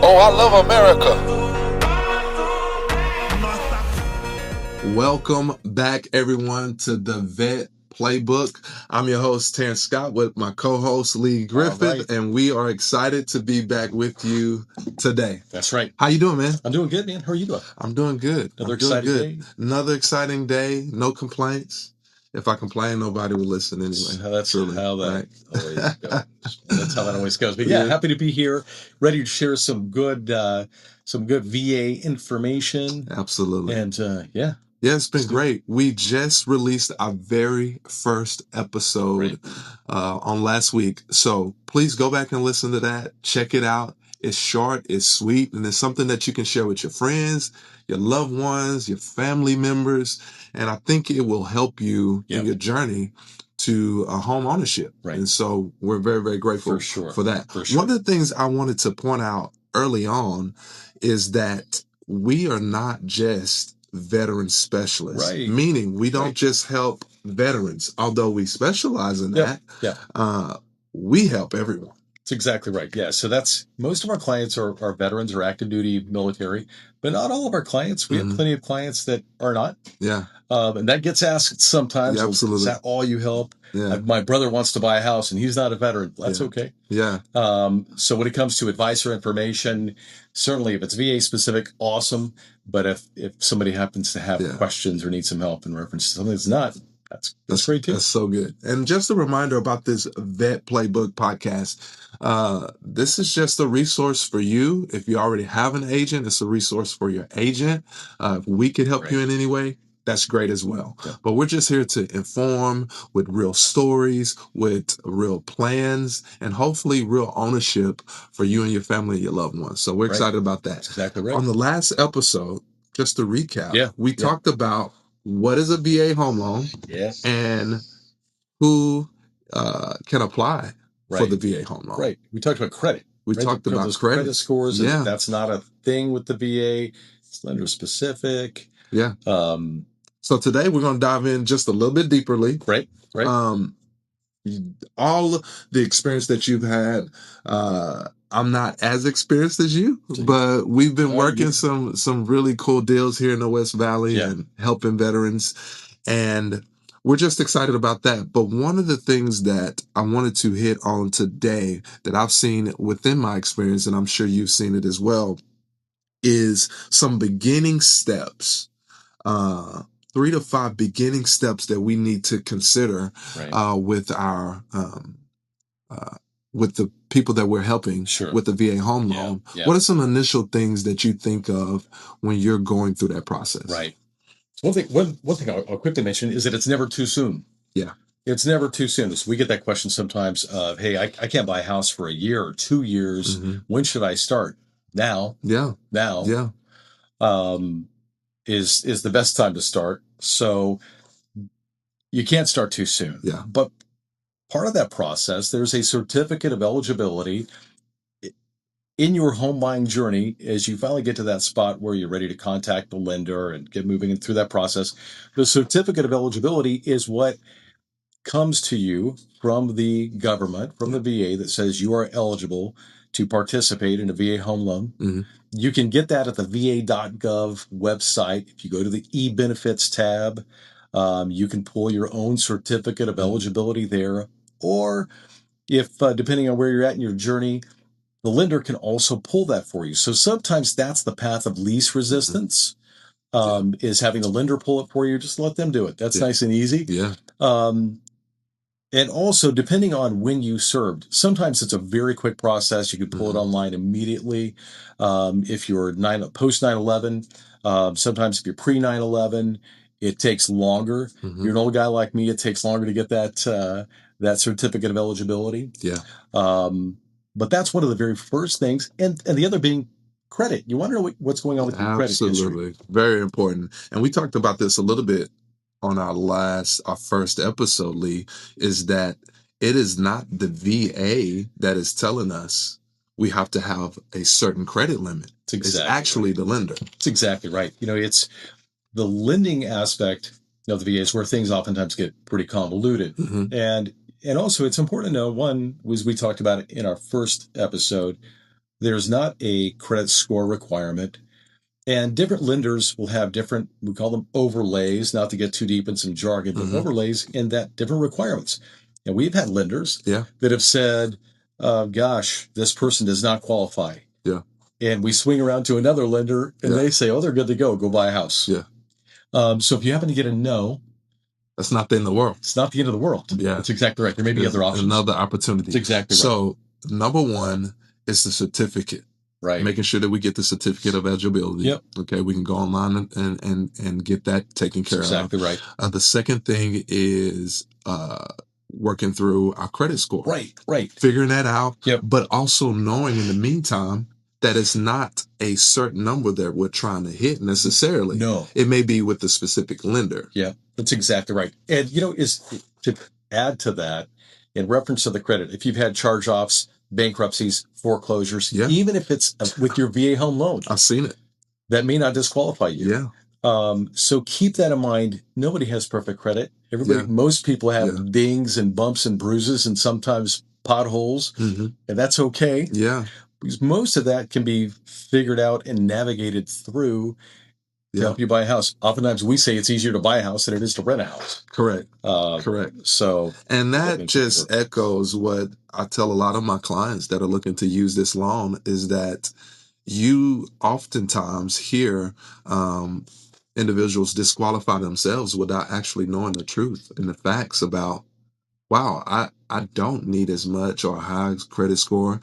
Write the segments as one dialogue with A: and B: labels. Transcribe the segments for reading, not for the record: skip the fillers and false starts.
A: Oh, I love America.
B: Welcome back, everyone, to the Vet Playbook. I'm your host, Terrence Scott, with my co-host, Lee Griffith, and we are excited to be back with you today.
C: That's right.
B: How you doing, man?
C: I'm doing good, man. How are you doing?
B: I'm doing good.
C: Another exciting day.
B: Another exciting day. No complaints. If I complain, nobody will listen anyway.
C: That's
B: Truly,
C: how that
B: right?
C: always goes. That's how that always goes. But yeah, happy to be here, ready to share some good VA information.
B: Absolutely.
C: And
B: yeah, it's been great. We just released our very first episode on last week. So please go back and listen to that. Check it out. It's short, it's sweet, and it's something that you can share with your friends, your loved ones, your family members. And I think it will help you in your journey to home ownership.
C: Right.
B: And so we're very, very grateful for that.
C: For sure.
B: One of the things I wanted to point out early on is that we are not just veteran specialists, meaning we don't just help veterans, although we specialize in that. We help everyone.
C: That's exactly right. Yeah. So that's most of our clients are veterans or active duty military, but not all of our clients. We have plenty of clients that are not.
B: Yeah.
C: And that gets asked sometimes.
B: Yeah, absolutely.
C: Is that all you help?
B: Yeah.
C: My brother wants to buy a house and he's not a veteran. That's okay.
B: Yeah.
C: So when it comes to advice or information, certainly if it's VA specific, awesome. But if somebody happens to have questions or needs some help in reference to something that's not, that's great too.
B: That's so good. And just a reminder about this Vet Playbook podcast. This is just a resource for you. If you already have an agent, it's a resource for your agent. If we could help you in any way, that's great as well. Yeah. But we're just here to inform with real stories, with real plans, and hopefully real ownership for you and your family and your loved ones. So we're excited about that.
C: That's exactly right.
B: On the last episode, just to recap, we talked about what is a VA home loan and who can apply for the VA home loan.
C: Right. We talked about credit.
B: We talked about credit
C: scores. And that's not a thing with the VA. It's lender specific.
B: Yeah. So today we're going to dive in just a little bit deeper, Lee.
C: Right.
B: All the experience that you've had, I'm not as experienced as you, but we've been working some really cool deals here in the West Valley and helping veterans. And we're just excited about that. But one of the things that I wanted to hit on today that I've seen within my experience, and I'm sure you've seen it as well, is some beginning steps, 3 to 5 beginning steps that we need to consider with our with the people that we're helping with the VA home loan. What are some initial things that you think of when you're going through that process?
C: Right. One thing I'll quickly mention is that it's never too soon.
B: Yeah.
C: It's never too soon. So we get that question sometimes of, hey, I can't buy a house for a year or 2 years. When should I start? Now.
B: Yeah.
C: Now.
B: Yeah.
C: Is the best time to start. So you can't start too soon.
B: Yeah.
C: But part of that process, there's a certificate of eligibility in your home buying journey. As you finally get to that spot where you're ready to contact the lender and get moving through that process, the certificate of eligibility is what comes to you from the government, from the VA, that says you are eligible to participate in a VA home loan. You can get that at the va.gov website. If you go to the e-benefits tab, you can pull your own certificate of eligibility there. Or if, depending on where you're at in your journey, the lender can also pull that for you. So sometimes that's the path of least resistance, is having the lender pull it for you. Just let them do it. That's nice and easy.
B: Yeah.
C: And also, depending on when you served, sometimes it's a very quick process. You can pull it online immediately. If you're post 9/11, sometimes if you're pre 9/11, it takes longer. You're an old guy like me, it takes longer to get that certificate of eligibility.
B: Yeah.
C: But that's one of the very first things. And the other being credit. You want to know what's going on with your credit history.
B: Absolutely. Very important. And we talked about this a little bit on our first episode, Lee, is that it is not the VA that is telling us we have to have a certain credit limit. It's actually the lender.
C: That's exactly right. It's the lending aspect of the VA is where things oftentimes get pretty convoluted. And also it's important to know, one, was we talked about it in our first episode, There's not a credit score requirement. And different lenders will have different, we call them overlays, not to get too deep in some jargon, but overlays in that different requirements. And we've had lenders that have said, gosh, this person does not qualify.
B: Yeah.
C: And we swing around to another lender and they say, oh, they're good to go. Go buy a house.
B: Yeah.
C: So if you happen to get a no,
B: that's not the end of the world.
C: It's not the end of the world.
B: Yeah.
C: That's exactly right. There may be other options.
B: Another opportunity.
C: That's exactly right.
B: So number one is the certificate.
C: Right.
B: Making sure that we get the certificate of eligibility.
C: Yep.
B: Okay. We can go online and get that taken care
C: That's exactly right.
B: The second thing is working through our credit score.
C: Right.
B: Figuring that out.
C: Yep.
B: But also knowing in the meantime that it's not a certain number that we're trying to hit necessarily.
C: No.
B: It may be with the specific lender.
C: Yeah. That's exactly right. And, is to add to that, in reference to the credit, if you've had charge-offs, bankruptcies, foreclosures, even if it's with your VA home loan.
B: I've seen it.
C: That may not disqualify you.
B: Yeah.
C: So keep that in mind. Nobody has perfect credit. Most people have dings and bumps and bruises and sometimes potholes, and that's okay.
B: Yeah.
C: Because most of that can be figured out and navigated through to help you buy a house. Oftentimes we say it's easier to buy a house than it is to rent a house.
B: Correct. Correct.
C: So,
B: and that just echoes what I tell a lot of my clients that are looking to use this loan is that you oftentimes hear individuals disqualify themselves without actually knowing the truth and the facts about, wow, I don't need as much or a high credit score.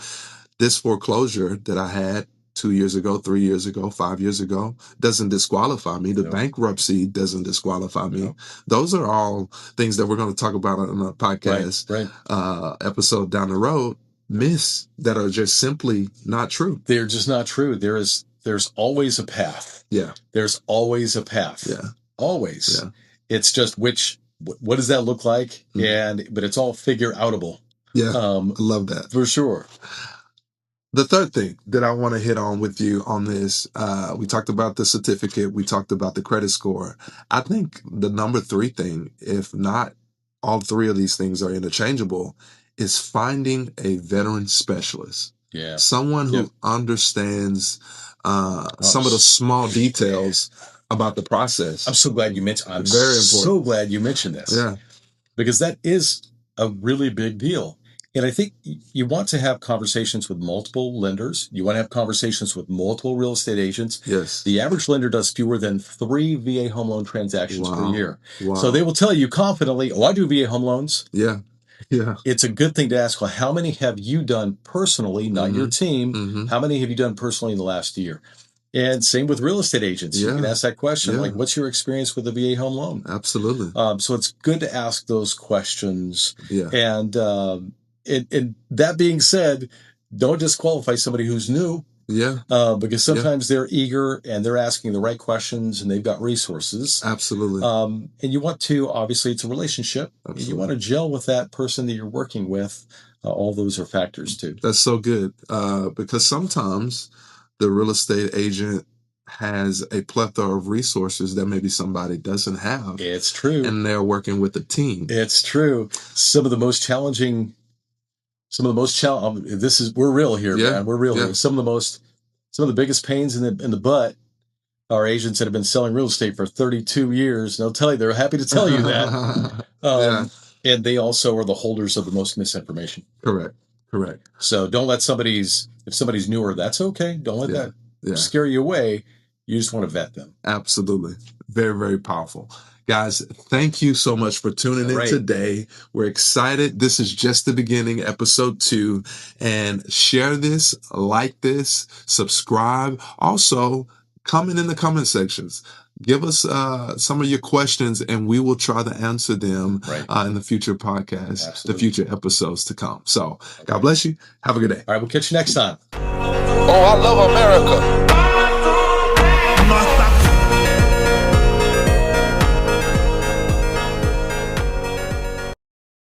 B: This foreclosure that I had 2 years ago, 3 years ago, 5 years ago doesn't disqualify me. The bankruptcy doesn't disqualify me. Those are all things that we're going to talk about on a podcast episode down the road. Myths that are just simply not true.
C: They're just not true. There's always a path.
B: Yeah.
C: There's always a path.
B: Yeah.
C: Always.
B: Yeah.
C: It's just what does that look like? But it's all figure outable.
B: Yeah. I love that.
C: For sure.
B: The third thing that I want to hit on with you on this, we talked about the certificate. We talked about the credit score. I think the number 3 thing, if not all 3 of these things are interchangeable, is finding a veteran specialist.
C: Yeah.
B: Someone who understands some of the small details about the process.
C: I'm so glad you mentioned. I'm
B: very important.
C: So glad you mentioned this.
B: Yeah.
C: Because that is a really big deal. And I think you want to have conversations with multiple lenders. You want to have conversations with multiple real estate agents.
B: Yes.
C: The average lender does fewer than 3 VA home loan transactions per year.
B: Wow.
C: So they will tell you confidently, I do VA home loans.
B: Yeah. Yeah.
C: It's a good thing to ask, well, how many have you done personally, not your team? How many have you done personally in the last year? And same with real estate agents. You can ask that question, like, what's your experience with a VA home loan?
B: Absolutely.
C: So it's good to ask those questions.
B: Yeah.
C: And that being said, don't disqualify somebody who's new.
B: Yeah.
C: Because sometimes they're eager and they're asking the right questions and they've got resources.
B: Absolutely.
C: And you want to, obviously, it's a relationship.
B: Absolutely.
C: And you want to gel with that person that you're working with. All those are factors too.
B: That's so good. Because sometimes the real estate agent has a plethora of resources that maybe somebody doesn't have.
C: It's true.
B: And they're working with a team.
C: It's true. Some of the most challenging, we're real here, man. We're real here. Some of the biggest pains in the butt are agents that have been selling real estate for 32 years. And they'll tell you, they're happy to tell you that. And they also are the holders of the most misinformation.
B: Correct.
C: So don't let if somebody's newer, that's okay. Don't let that scare you away. You just want to vet them.
B: Absolutely. Very, very powerful. Guys, thank you so much for tuning in today. We're excited. This is just the beginning, episode 2. And share this, like this, subscribe. Also, comment in the comment sections. Give us some of your questions, and we will try to answer them in the future podcasts, the future episodes to come. So, God bless you. Have a good day.
C: All right, we'll catch you next time.
B: Oh, I love America.